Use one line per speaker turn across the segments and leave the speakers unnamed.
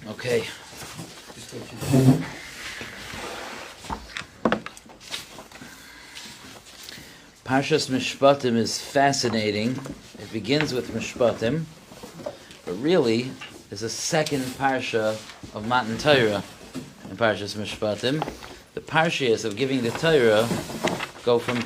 Okay. Parshas Mishpatim is fascinating. It begins with Mishpatim, but really there's a second parsha of Matan Torah in Parshas Mishpatim. The parshas of giving the Torah go from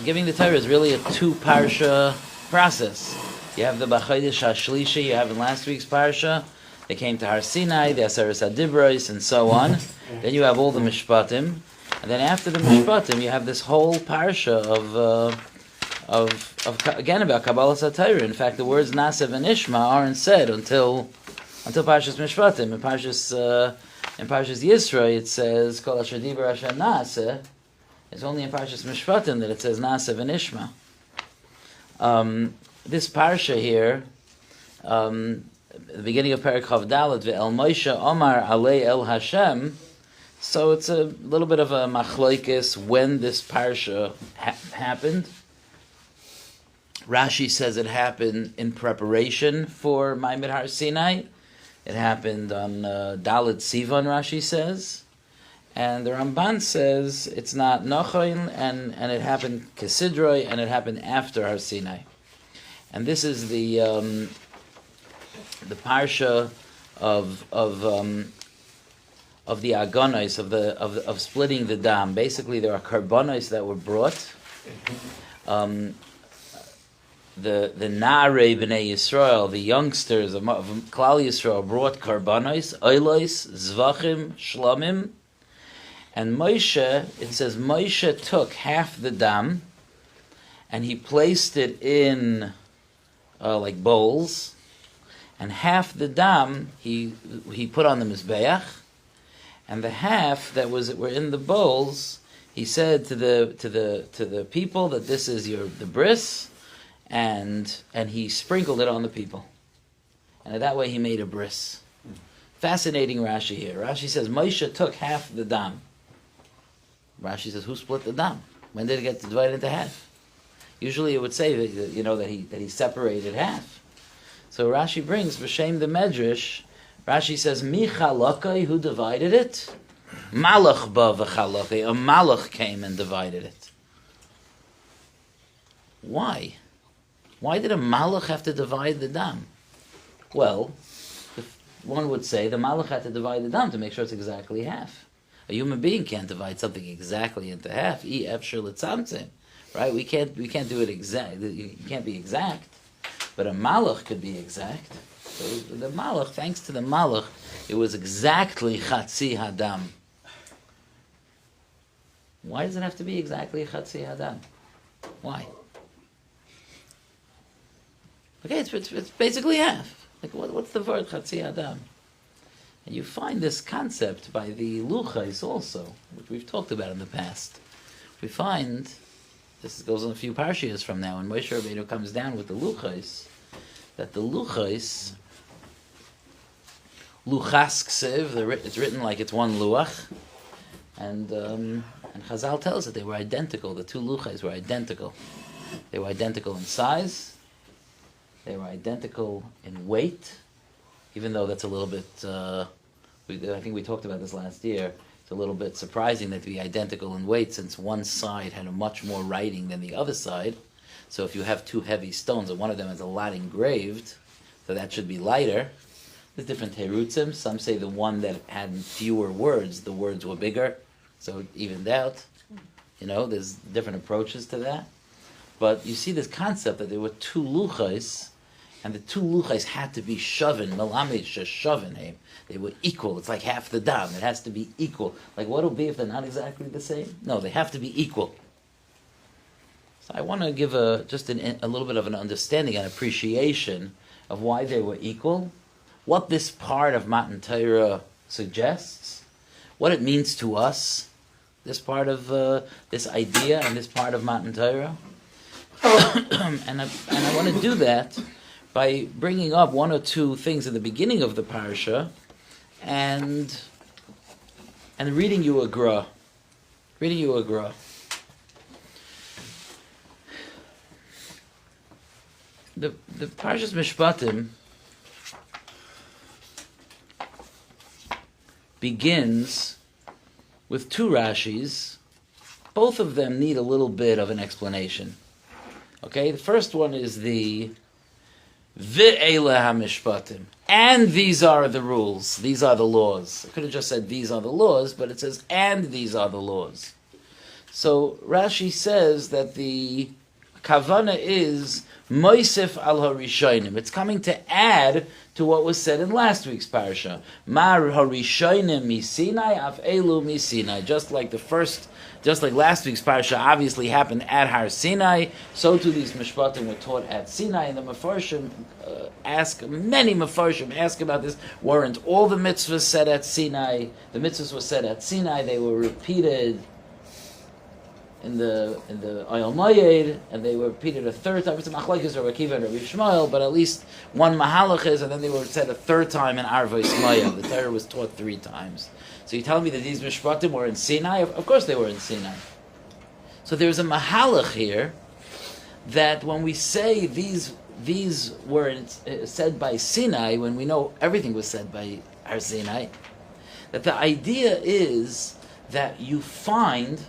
giving the Torah is really a two parsha process. You have the B'chodesh HaShlishi, you have in last week's parsha. They came to Har Sinai, the Aseres HaDibros, and so on. Then you have all the Mishpatim, and then after the Mishpatim, you have this whole parsha of again about Kabbalas HaTorah. In fact, the words Nasev and Ishma aren't said until Parshas Mishpatim. In Parshas Yisro, it says Kol Asher Diber Asher Naaseh. It's only in Parshas Mishpatim that it says Nasev and Ishma. This parsha here. The beginning of Perek Chav Dalet, Ve'el Moshe Omar Alei El Hashem. So it's a little bit of a machlokes when this parsha happened. Rashi says it happened in preparation for Ma'amad Har Sinai. It happened on Dalet Sivan, Rashi says. And the Ramban says it's not Nochoin, and it happened Kesidroi, and it happened after Har Sinai. And this is the parsha of the agonos of splitting the dam. Basically, there are karbonos that were brought. The Na'arei B'nai Yisrael, the youngsters of Klal Yisrael, brought karbonos, oilos, zvachim, shlomim, and Moshe. It says Moshe took half the dam, and he placed it in like bowls. And half the dam he put on the mizbeach, and the half that were in the bowls, he said to the people that this is the bris, and he sprinkled it on the people, and that way he made a bris. Fascinating Rashi here. Rashi says Moshe took half the dam. Rashi says, who split the dam? When did it get divided into half? Usually it would say that he separated half. So Rashi brings B'Shem the Medrash. Rashi says, Mi chalakai, who divided it? Malach ba v'chalakai. A malach came and divided it. Why? Why did a malach have to divide the dam? Well, one would say the malach had to divide the dam to make sure it's exactly half. A human being can't divide something exactly into half. Right? We can't do it exact. You can't be exact. But a malach could be exact. So the malach, thanks to the malach, it was exactly chatzi hadam. Why does it have to be exactly chatzi hadam? Why? Okay, it's basically half. Like what's the word chatzi hadam? And you find this concept by the luchais also, which we've talked about in the past. We find. This goes on a few parshas from now, when Moshe Rabbeinu comes down with the luchos, that the luchos, luchas ksev, it's written like it's one luach, and Chazal tells that they were identical. The two luchos were identical. They were identical in size. They were identical in weight, even though that's a little bit. I think we talked about this last year. A little bit surprising that to be identical in weight, since one side had a much more writing than the other side. So if you have two heavy stones and one of them has a lot engraved, so that should be lighter. There's different terutzim. Some say the one that had fewer words, the words were bigger, so it evened out. There's different approaches to that. But you see this concept that there were two luchos, and the two luchos had to be shovin, melamed shovin him. They were equal. It's like half the dam. It has to be equal. Like what will be if they're not exactly the same? No, they have to be equal. So I want to give a little bit of an understanding and appreciation of why they were equal, what this part of Matan Torah suggests, what it means to us, this part of this idea and this part of Matan Torah. and I want to do that by bringing up one or two things at the beginning of the parsha, and reading you a gra. The Parshas Mishpatim begins with two Rashis. Both of them need a little bit of an explanation. Okay, the first one is the Ve'ele HaMishpatim. And these are the rules. These are the laws. I could have just said these are the laws, but it says and these are the laws. So Rashi says that the Kavana is Moisef al Harishonim. It's coming to add to what was said in last week's parsha. Mar Harishonim mi Sinai af elu mi Sinai. Just like last week's parsha obviously happened at Har Sinai, so too these Mishpatim were taught at Sinai. And the Mefarshim many Mefarshim ask about this. Weren't all the mitzvahs said at Sinai? The mitzvahs were said at Sinai. They were repeated in the Oyel Moyed, and they were repeated a third time. It's a machlokes Rabbi Akiva and Rabbi Shmuel, but at least one mahalach is, and then they were said a third time in Arvos Moyed. The Torah was taught 3 times. So you tell me that these Mishpatim were in Sinai? Of course they were in Sinai. So there's a mahalach here that when we say these were said by Sinai, when we know everything was said by Har Sinai, that the idea is that you find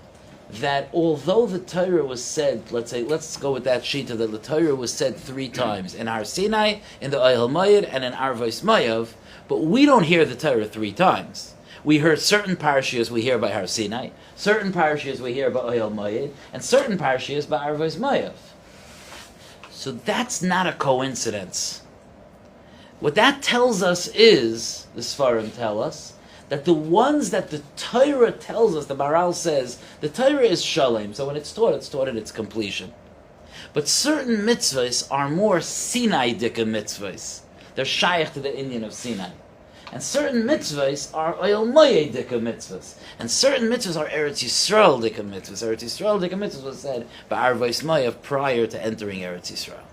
that although the Torah was said, let's go with that shita, that the Torah was said 3 times, in Har Sinai, in the Oyel Moed, and in Arvos Moed, but we don't hear the Torah 3 times. We heard certain parshas we hear by Har Sinai, certain parshas we hear by Oyel Moed, and certain parshas by Arvos Moed. So that's not a coincidence. What that tells us is, the Sfarim tell us, that the ones that the Torah tells us, the Maral says, the Torah is shalem, so when it's taught at its completion. But certain mitzvahs are more Sinai-dika mitzvahs. They're shaykh to the Indian of Sinai. And certain mitzvahs are Oyel Moed-dika mitzvahs. And certain mitzvahs are Eretz Yisrael-dika mitzvahs. Eretz Yisrael-dika mitzvahs was said by Arvos Moed prior to entering Eretz Yisrael.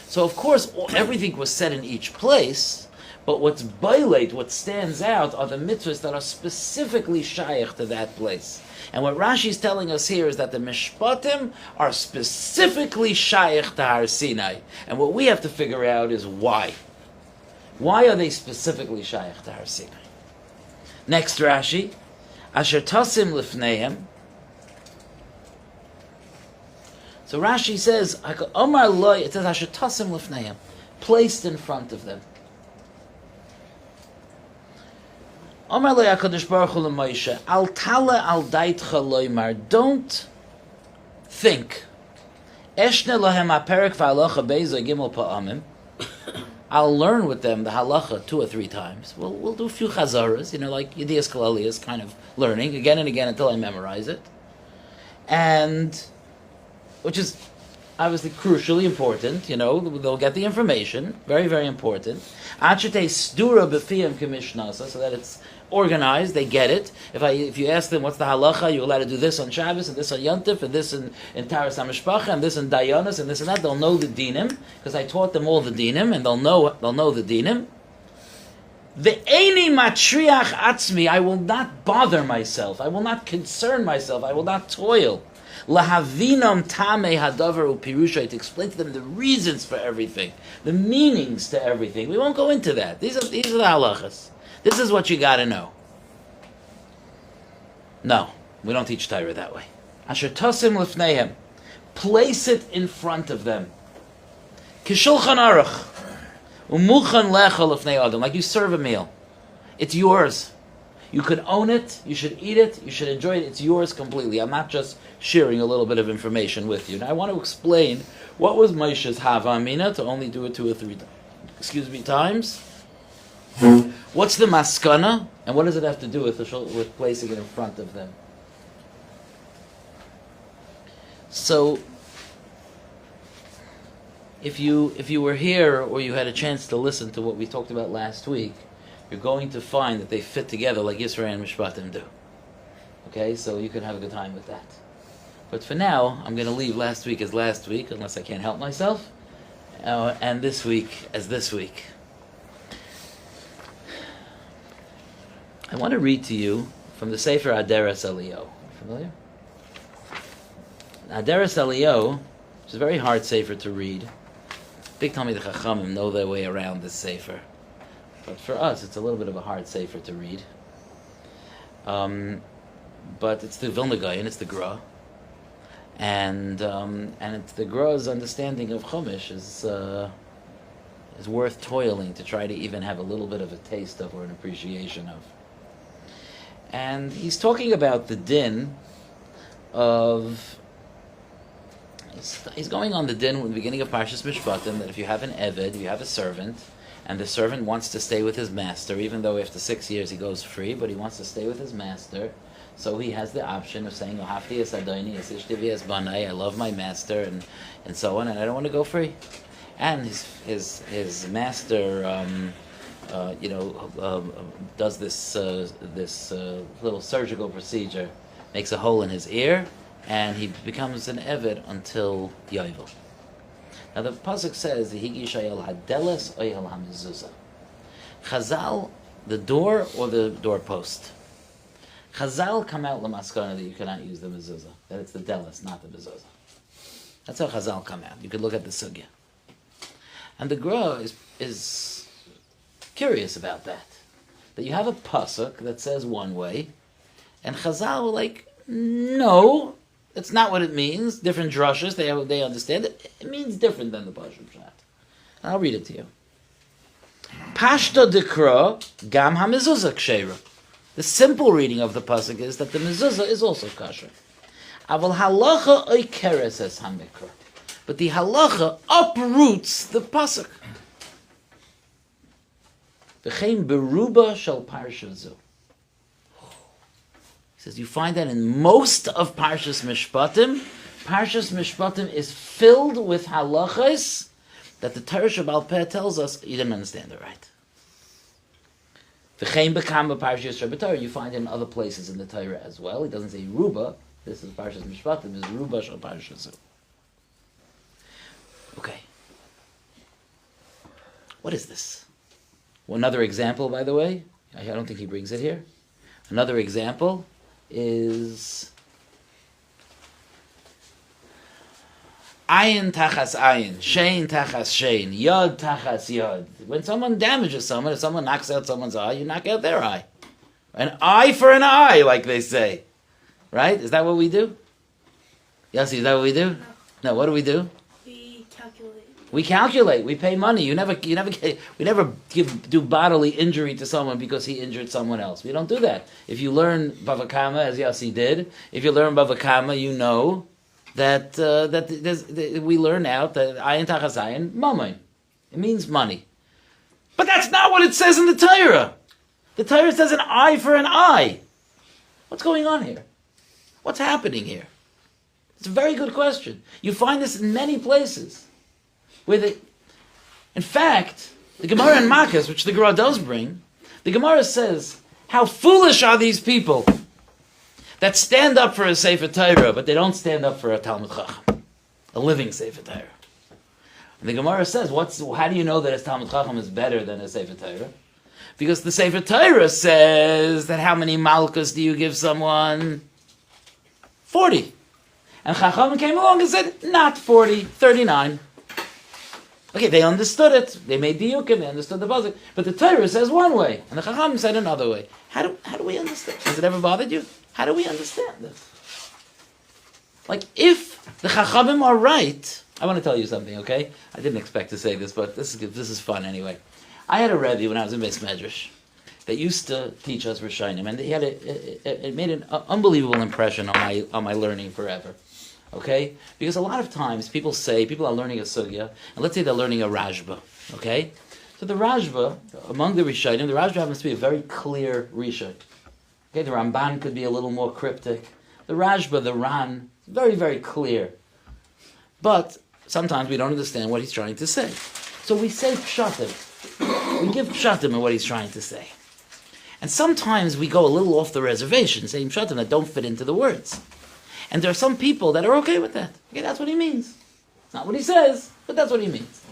So of course, everything was said in each place, but what's bailate, what stands out, are the mitzvahs that are specifically shaykh to that place. And what Rashi is telling us here is that the Mishpatim are specifically shaykh to Har Sinai. And what we have to figure out is why. Why are they specifically shaykh to Har Sinai? Next Rashi, Asher Tasim Lifneim. So Rashi says, Omar Loi, it says Asher Tasim Lifneim, placed in front of them. Omar Loi HaKadosh Baruch Hu L'Moshe, Al Tala Al Daitcha Loimar, don't think. Eshne Lohem HaPerek V'Halacha Bezo Gimel Pa'amim. I'll learn with them the halacha 2 or 3 times. We'll do a few chazaras, like Yedias Kalaliyas, kind of learning again and again until I memorize it. And, which is obviously crucially important, they'll get the information, very, very important. Achete Sdura B'Fiyam K'Mishnasa, so that it's organized, they get it. If you ask them what's the halacha, you're allowed to do this on Shabbos, and this on Yontif, and this in Taras HaMishpacha, and this in Dayanas, and this and that. They'll know the dinim, because I taught them all the dinim, and they'll know the dinim. Ve'eni matriach atzmi, I will not bother myself, I will not concern myself, I will not toil. Lahavinam tamei hadavar upirusha, to explain to them the reasons for everything, the meanings to everything. We won't go into that. These are the halachas. This is what you got to know. No, we don't teach Torah that way. Asher tasim lifneihem, place it in front of them. Kishulchan aruch, umuchan lecha lifnei adam, like you serve a meal. It's yours. You could own it, you should eat it, you should enjoy it, it's yours completely. I'm not just sharing a little bit of information with you. Now I want to explain what was Moshe's Hava Amina to only do it 2 or 3 times. What's the maskana, and what does it have to do with placing it in front of them? So, if you were here or you had a chance to listen to what we talked about last week, you're going to find that they fit together like Yisrael and Mishpatim do. Okay, so you can have a good time with that. But for now, I'm going to leave last week as last week, unless I can't help myself, and this week as this week. I want to read to you from the Sefer Aderes Eliyahu. Familiar? Aderes Eliyahu, which is a very hard Sefer to read. Big Talmidei Chachamim know their way around this Sefer. But for us, it's a little bit of a hard Sefer to read. But it's the Vilna guy, and it's the Gra. And it's the Gra's understanding of Chumash is worth toiling to try to even have a little bit of a taste of or an appreciation of. And he's talking about the din of... He's going on the din in the beginning of Parshas Mishpatim that if you have an Eved, you have a servant, and the servant wants to stay with his master, even though after 6 years he goes free, but he wants to stay with his master, so he has the option of saying, I love my master, and so on, and I don't want to go free. And his master does this little surgical procedure, makes a hole in his ear, and he becomes an Eved until Yovel. Now the pasuk says, Chazal, the door or the doorpost. Chazal come out lamaskana that you cannot use the mezuzah, that it's the delis, not the mezuzah. That's how Chazal come out. You could look at the sugya. And the Gra is curious about that. That you have a pasuk that says one way, and Chazal were like, no, that's not what it means. Different drushes, they understand it. It means different than the Pasuk Pshat. I'll read it to you. Pashta dekra gam ha-mezuzah ksheira. The simple reading of the pasuk is that the mezuzah is also kosher. Aval halacha oikeres es hamikra. But the halacha uproots the pasuk. V'chein beruba shel parsha zu. He says you find that in most of Parshas Mishpatim. Parshas Mishpatim is filled with halachas that the Torah Shabbal Peh tells us you didn't understand it right. V'chein bekam Parshas Shabbat you find it in other places in the Torah as well. He doesn't say ruba. This is Parshas Mishpatim. Is ruba shel parsha zu. Okay. What is this? Well, another example, by the way. I don't think he brings it here. Another example is ayin tachas ayin, shein tachas shein, yod tachas yod. When someone damages someone, if someone knocks out someone's eye, you knock out their eye. An eye for an eye, like they say. Right? Is that what we do? Yossi, is that what we do? No, what do? We calculate. We pay money. We never do bodily injury to someone because he injured someone else. We don't do that. If you learn Bava Kama, as Yossi did, if you learn Bava Kama, you know that we learn out that ayin tachas ayin mamon. It means money. But that's not what it says in the Torah. The Torah says an eye for an eye. What's going on here? What's happening here? It's a very good question. You find this in many places. In fact, the Gemara in Makkos, which the Gemara does bring, the Gemara says, how foolish are these people that stand up for a Sefer Torah, but they don't stand up for a Talmud Chacham, a living Sefer Torah. And the Gemara says, how do you know that a Talmud Chacham is better than a Sefer Torah? Because the Sefer Torah says that how many malchus do you give someone? 40. And Chacham came along and said, not 40, 39. Okay, they understood it. They made the yukim. They understood the pasuk. But the Torah says one way, and the Chacham said another way. How do we understand? Has it ever bothered you? How do we understand this? Like, if the Chachamim are right, I want to tell you something. Okay, I didn't expect to say this, but this is fun anyway. I had a Rebbe when I was in Beis Medrash that used to teach us Rishonim, and he had it made an unbelievable impression on my learning forever. Okay? Because a lot of times people are learning a sugya, and let's say they're learning a Rashba. Okay? So the Rashba, among the Rishonim, the Rashba happens to be a very clear Rishon. Okay? The Ramban could be a little more cryptic. The Rashba, the Ran, very, very clear. But sometimes we don't understand what he's trying to say. So we say Pshatim. We give Pshatim of what he's trying to say. And sometimes we go a little off the reservation, saying Pshatim that don't fit into the words. And there are some people that are okay with that. Okay, that's what he means. It's not what he says, but that's what he means.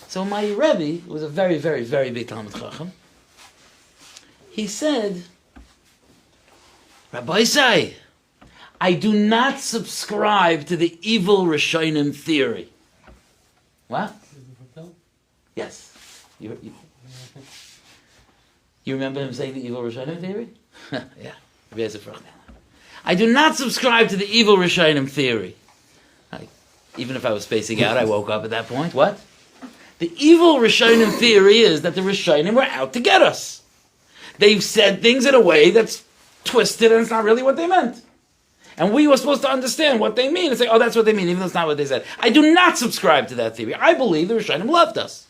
So my Rebbe, who was a very, very, very big Talmud Chacham, he said, Rabbi Say, I do not subscribe to the evil Rishonim theory. What? Yes. You remember him saying the evil Rishonim theory? Yeah. I do not subscribe to the evil Rishonim theory. Even if I was spacing out, I woke up at that point. What? The evil Rishonim theory is that the Rishonim were out to get us. They've said things in a way that's twisted and it's not really what they meant. And we were supposed to understand what they mean and say, oh, that's what they mean, even though it's not what they said. I do not subscribe to that theory. I believe the Rishonim loved us.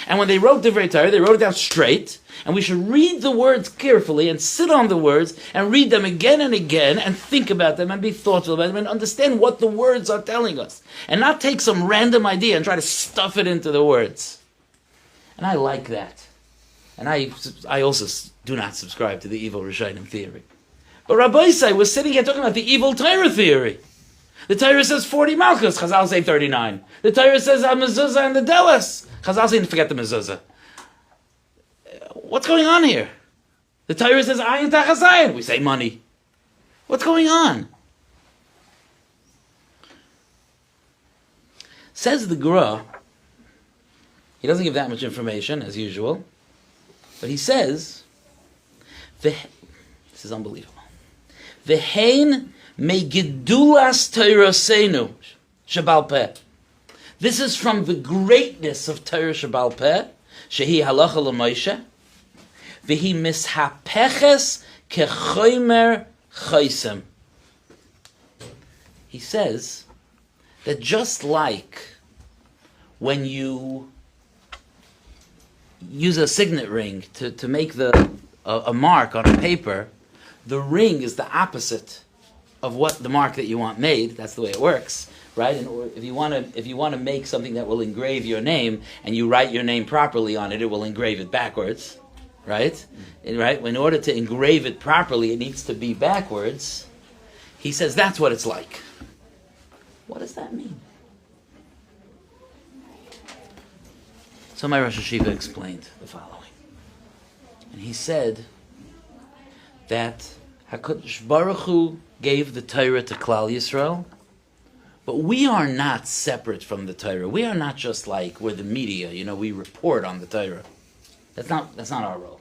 And when they wrote Divrei Torah, they wrote it down straight, and we should read the words carefully and sit on the words and read them again and again and think about them and be thoughtful about them and understand what the words are telling us. And not take some random idea and try to stuff it into the words. And I like that. And I also do not subscribe to the evil Rishonim theory. But Rabbi Sonnenschein was sitting here talking about the evil Torah theory. The Torah says 40 Malchus, Chazal say 39. The Torah says mezuzah and the Delas. Chazal say forget the mezuzah. What's going on here? The Torah says ayin tachas ayin. We say money. What's going on? Says the Gra. He doesn't give that much information as usual, but he says, this is unbelievable. V'hein megidulas Torasenu Shabal Peh. This is from the greatness of Torah Shabal Peh, shehi halacha l'Moshe, v'hi mishapeches kechomer chaysem. He says that just like when you use a signet ring to make a mark on a paper, the ring is the opposite of what the mark that you want made. That's the way it works, right? And if you want to make something that will engrave your name, and you write your name properly on it, it will engrave it backwards, right? And, right? In order to engrave it properly, it needs to be backwards. He says that's what it's like. What does that mean? So my Rosh Hashiva explained the following, and he said that HaKadosh Baruch Hu gave the Torah to Klal Yisrael, but we are not separate from the Torah. We are not just like we're the media, we report on the Torah. That's not our role.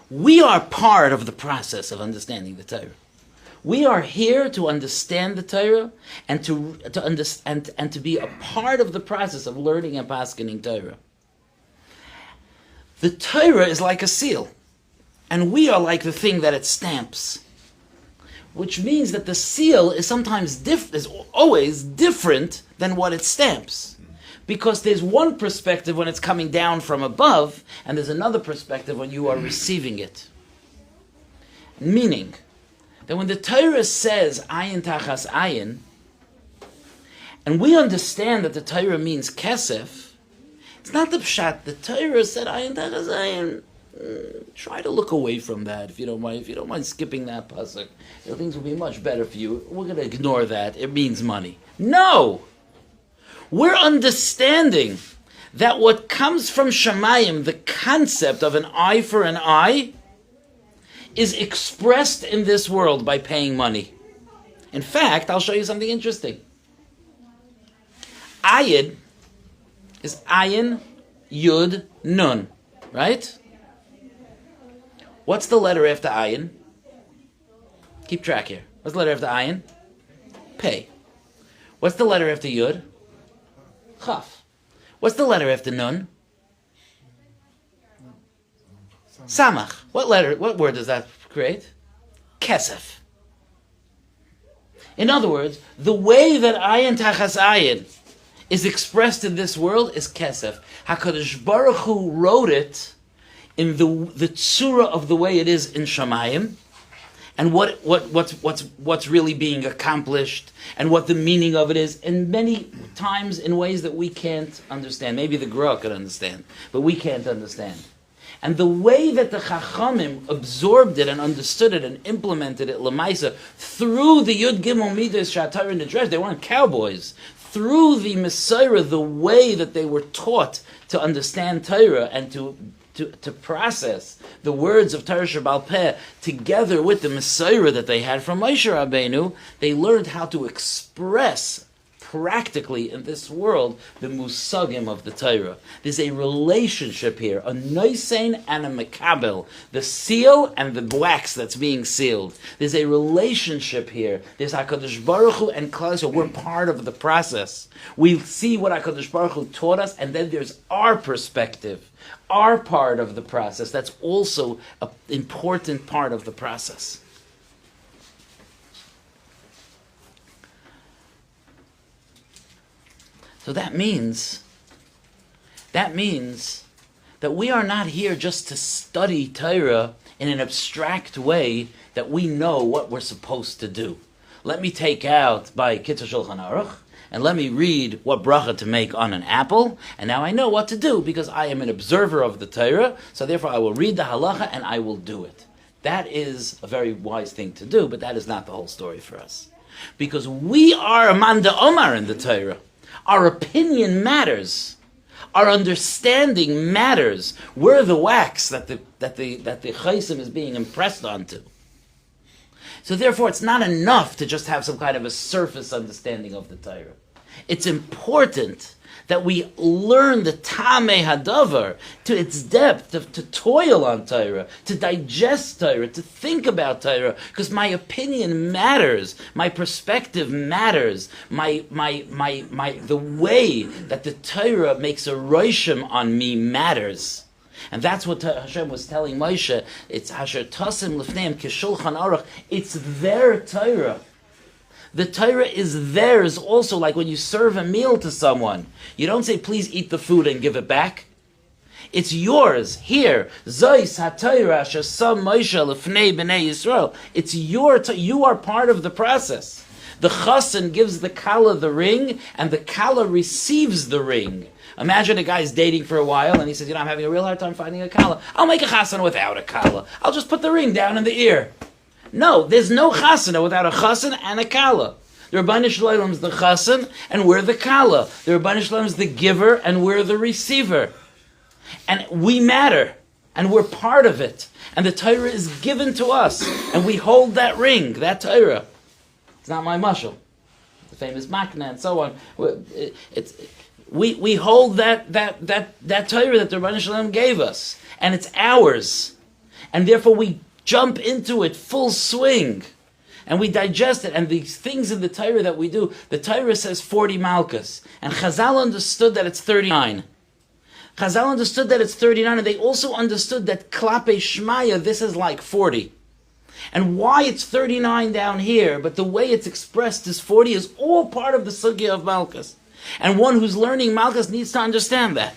We are part of the process of understanding the Torah. We are here to understand the Torah and to be a part of the process of learning and paskening Torah. The Torah is like a seal, and we are like the thing that it stamps, which means that the seal is is always different than what it stamps, because there's one perspective when it's coming down from above, and there's another perspective when you are receiving it. Meaning that when the Torah says ayin tachas ayin, and we understand that the Torah means kesef, it's not the pshat. The Torah said ayin tachas ayin. Try to look away from that if you don't mind. If you don't mind skipping that pasuk, things will be much better for you. We're going to ignore that. It means money. No! We're understanding that what comes from Shamayim, the concept of an eye for an eye, is expressed in this world by paying money. In fact, I'll show you something interesting. Ayin is ayin, yud, nun. Right? What's the letter after ayin? Keep track here. What's the letter after ayin? Pei. What's the letter after yud? Chaf. What's the letter after nun? Samach. What word does that create? Kesef. In other words, the way that ayin tachas ayin is expressed in this world is kesef. HaKadosh Baruch Hu wrote it in the tzura of the way it is in Shamayim, and what's really being accomplished, and what the meaning of it is, and many times in ways that we can't understand. Maybe the Gra could understand, but we can't understand. And the way that the Chachamim absorbed it and understood it and implemented it, Lamaisa, through the Yud Gimel Midas Shatar and the Dresh, they weren't cowboys. Through the Messiah, the way that they were taught to understand Torah and to process the words of Torah Shabal Peh together with the Messiah that they had from Moshe Rabbeinu, they learned how to express practically in this world the musagim of the Torah. There's a relationship here, a noisein and a mekabel, the seal and the wax that's being sealed. There's a relationship here. There's HaKadosh Baruch Hu and Klal Yisrael. We're part of the process. We see what HaKadosh Baruch Hu taught us, and then there's our perspective, our part of the process. That's also an important part of the process. So that means that we are not here just to study Torah in an abstract way that we know what we're supposed to do. Let me take out by Kitzur Shulchan Aruch, and let me read what bracha to make on an apple, and now I know what to do because I am an observer of the Torah, so therefore I will read the halacha and I will do it. That is a very wise thing to do, but that is not the whole story for us. Because we are a man de Omar in the Torah. Our opinion matters. Our understanding matters. We're the wax that the chaysim is being impressed onto. So therefore, it's not enough to just have some kind of a surface understanding of the Torah. It's important that we learn the Tamei Hadavar to its depth, to toil on Torah, to digest Torah, to think about Torah, because my opinion matters, my perspective matters, the way that the Torah makes a roshim on me matters. And that's what Hashem was telling Moshe. It's Hasher Tasim Lefneim Kishulchan Aruch. It's their Torah. The Torah is theirs also, like when you serve a meal to someone. You don't say, please eat the food and give it back. It's yours. Here. Zois HaTorah Shasam Moshe Lefnei B'nei Yisrael. It's your Torah. You are part of the process. The chassan gives the kala the ring, and the kala receives the ring. Imagine a guy's dating for a while, and he says, I'm having a real hard time finding a kala. I'll make a chassan without a kala. I'll just put the ring down in the ear. No, there's no chasana without a chassan and a kala. The Rabbi Shalom is the chassan, and we're the kala. The Rabbi Shalom is the giver, and we're the receiver. And we matter, and we're part of it. And the Torah is given to us, and we hold that ring, that Torah. It's not my mashal. The famous Makna and so on. We hold that Torah that the Rabbi Shalom gave us, and it's ours. And therefore we jump into it full swing, and we digest it. And these things in the Torah that we do, the Torah says 40 malchus, and Chazal understood that it's 39. Chazal understood that it's 39, and they also understood that Klape Shmaya, this is like 40. And why it's 39 down here, but the way it's expressed is 40, is all part of the sugya of malchus. And one who's learning malchus needs to understand that.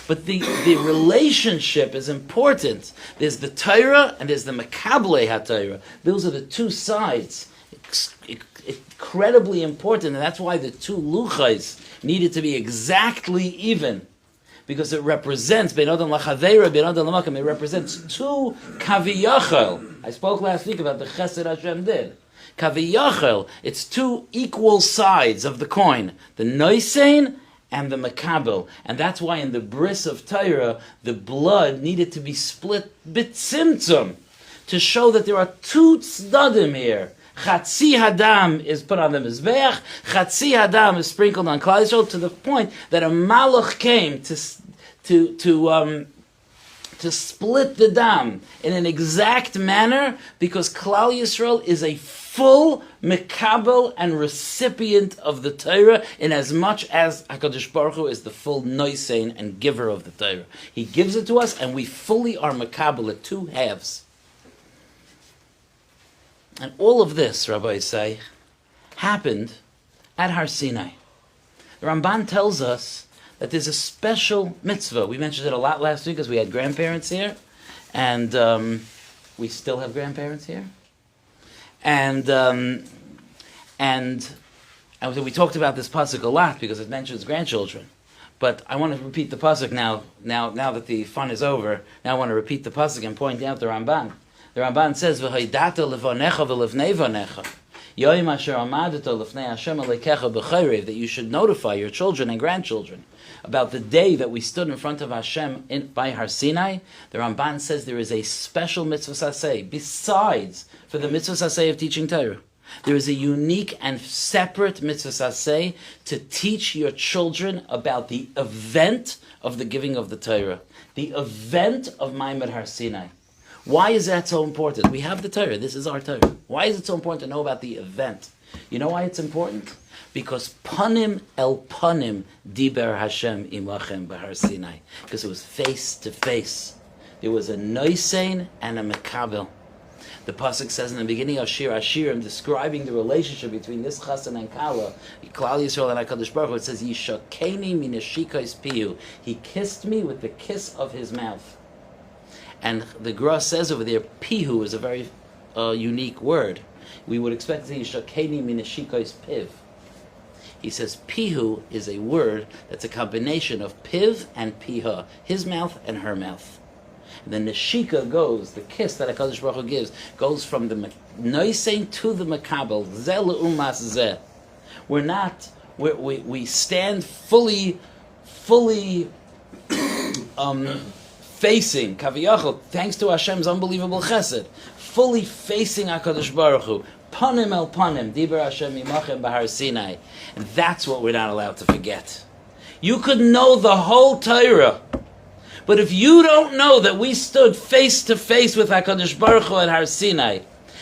But the relationship is important. There's the Torah and there's the Mekablei HaTorah. Those are the two sides. Incredibly important, and that's why the two luchais needed to be exactly even. Because it represents, Ben Adam Lachaveira, Ben Adam Lamakam, it represents two kaviyachel. I spoke last week about the chesed Hashem did. Kaviyachel, it's two equal sides of the coin. The noisein and the makabel. And that's why in the bris of Torah, the blood needed to be split bitzimtzum, to show that there are two tzdadim here. Chatzi hadam is put on the mizbeach, Chatzi hadam is sprinkled on Klal Yisrael, to the point that a malach came to split the dam in an exact manner, because Klal Yisrael is a full mekabel and recipient of the Torah, in as much as HaKadosh Baruch Hu is the full noisein and giver of the Torah. He gives it to us, and we fully are mekabel at two halves. And all of this, Rabbi say, happened at Har Sinai. The Ramban tells us that there's a special mitzvah. We mentioned it a lot last week because we had grandparents here, and we still have grandparents here. And we talked about this pasuk a lot because it mentions grandchildren. But I want to repeat the pasuk now that the fun is over. Now I want to repeat the pasuk and point out the Ramban. The Ramban says, "V'haydata levanecha v'levnei vanecha, yoyim asher amadeto lefnei Hashem alekecha b'chayrev," that you should notify your children and grandchildren about the day that we stood in front of Hashem by Har Sinai. The Ramban says there is a special mitzvah saseh besides for the mitzvah saseh of teaching Torah. There is a unique and separate mitzvah saseh to teach your children about the event of the giving of the Torah, the event of Ma'amad Har Sinai. Why is that so important? We have the Torah. This is our Torah. Why is it so important to know about the event? You know why it's important? Because panim el panim diber Hashem imachem b'Har Sinai. Because it was face to face. There was a noisein and a mekabel. The pasuk says in the beginning of Shir Hashirim, describing the relationship between this chassan and kala, Klal Yisrael and HaKadosh Baruch Hu, it says, Yishakeni minashikais piyu. He kissed me with the kiss of his mouth. And the Gra says over there, pihu is a very unique word. We would expect to say Yishakeni minashikais piv. He says pihu is a word that's a combination of piv and piha, his mouth and her mouth. And the neshika goes, the kiss that HaKadosh Baruch Hu gives, goes from the noisein to the makabel. Zeh le'umas zeh. We stand fully facing, kaviyachol, thanks to Hashem's unbelievable chesed, fully facing HaKadosh Baruch Hu. Panim el panim, diber Hashem imachem b'Har Sinai. And that's what we're not allowed to forget. You could know the whole Torah, but if you don't know that we stood face to face with HaKadosh Baruch Hu at Har Sinai,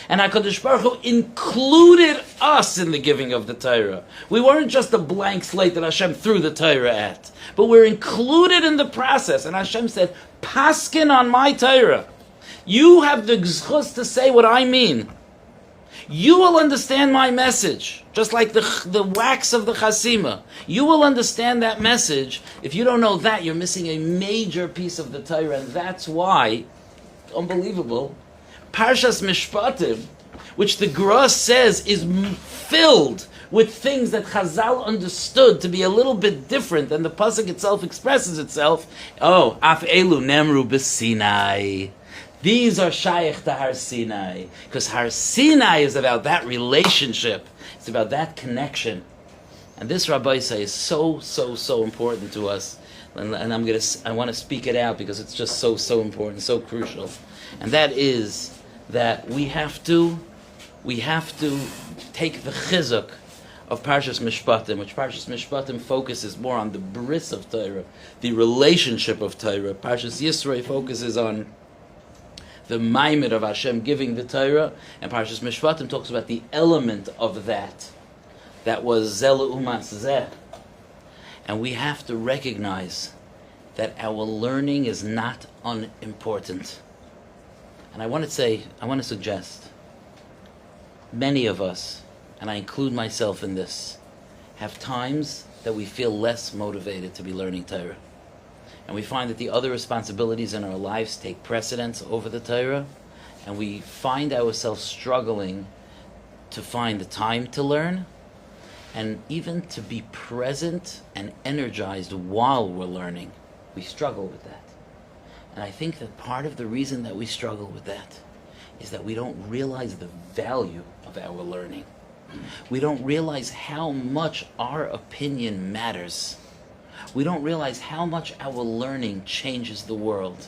and HaKadosh Baruch Hu included us in the giving of the Torah, we weren't just a blank slate that Hashem threw the Torah at, but we're included in the process. And Hashem said, Paskin on my Torah. You have the zchus to say what I mean. You will understand my message, just like the wax of the chasima. You will understand that message. If you don't know that, you're missing a major piece of the Torah, and that's why, unbelievable, Parshas Mishpatim, which the Gra says is filled with things that Chazal understood to be a little bit different than the pasuk itself expresses itself. Oh, af elu nemru b'Sinai. These are shaykh to Har Sinai, because Har Sinai is about that relationship. It's about that connection, and this Rabbi say is so important to us. And I want to speak it out because it's just so important, so crucial. And that is that we have to take the chizuk of Parshas Mishpatim, which Parshas Mishpatim focuses more on the bris of Torah, the relationship of Torah. Parshas Yisro focuses on the maimed of Hashem giving the Torah, and Parshas Mishpatim talks about the element of that was Zel Umas Zeh. And we have to recognize that our learning is not unimportant. And I want to suggest, many of us, and I include myself in this, have times that we feel less motivated to be learning Torah. And we find that the other responsibilities in our lives take precedence over the Torah, and we find ourselves struggling to find the time to learn, and even to be present and energized while we're learning. We struggle with that. And I think that part of the reason that we struggle with that is that we don't realize the value of our learning. We don't realize how much our opinion matters. We don't realize how much our learning changes the world,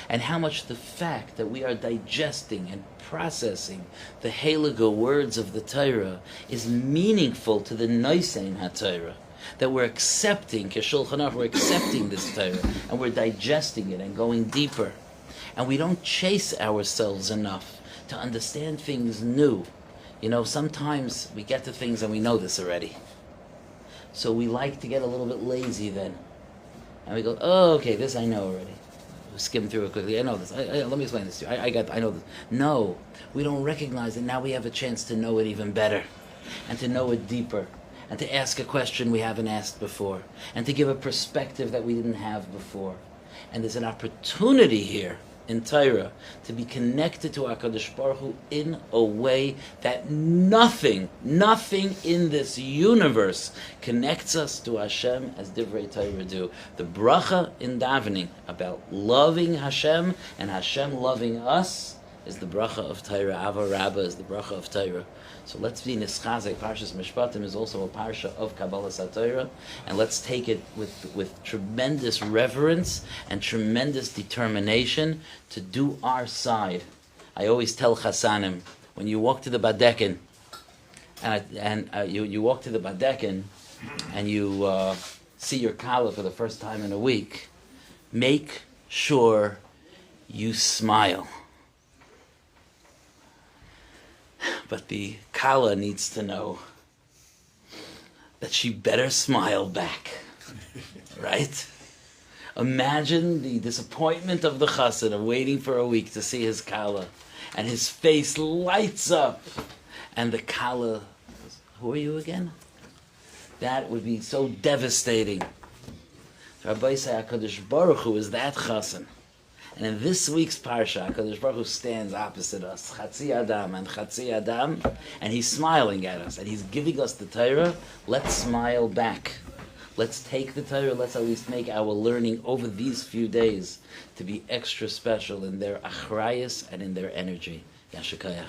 and how much the fact that we are digesting and processing the heilige words of the Torah is meaningful to the Noisein HaTorah, that we're accepting, Keshulchan Aruch, we're accepting this Torah, and we're digesting it and going deeper. And we don't chase ourselves enough to understand things new. You know, sometimes we get to things and we know this already. So we like to get a little bit lazy then. And we go, oh, okay, this I know already. We skim through it quickly. I know this. Let me explain this to you. I know this. No, we don't recognize it. Now we have a chance to know it even better, and to know it deeper, and to ask a question we haven't asked before, and to give a perspective that we didn't have before. And there's an opportunity here in Torah to be connected to HaKadosh Baruch Hu in a way that nothing in this universe connects us to Hashem as Divrei Torah do. The bracha in davening about loving Hashem and Hashem loving us is the bracha of Torah. Ava Rabbah is the bracha of Torah. So let's be nischazek. Parshas Mishpatim is also a parsha of Kabbalah SaTorah, and let's take it with tremendous reverence and tremendous determination to do our side. I always tell Chasanim, when you walk to the Badekin and you walk to the Badekin, and you see your kala for the first time in a week, make sure you smile. But the kala needs to know that she better smile back, right? Imagine the disappointment of the chassid of waiting for a week to see his kala, and his face lights up, and the kala, who are you again? That would be so devastating. Rabbi say HaKadosh Baruch Hu is that chassan. And in this week's Parsha, HaKadosh Baruch Hu stands opposite us, Chatzi Adam and Chatzi Adam, and he's smiling at us, and he's giving us the Torah. Let's smile back. Let's take the Torah, let's at least make our learning over these few days to be extra special in their achrayus and in their energy. Yashikayach.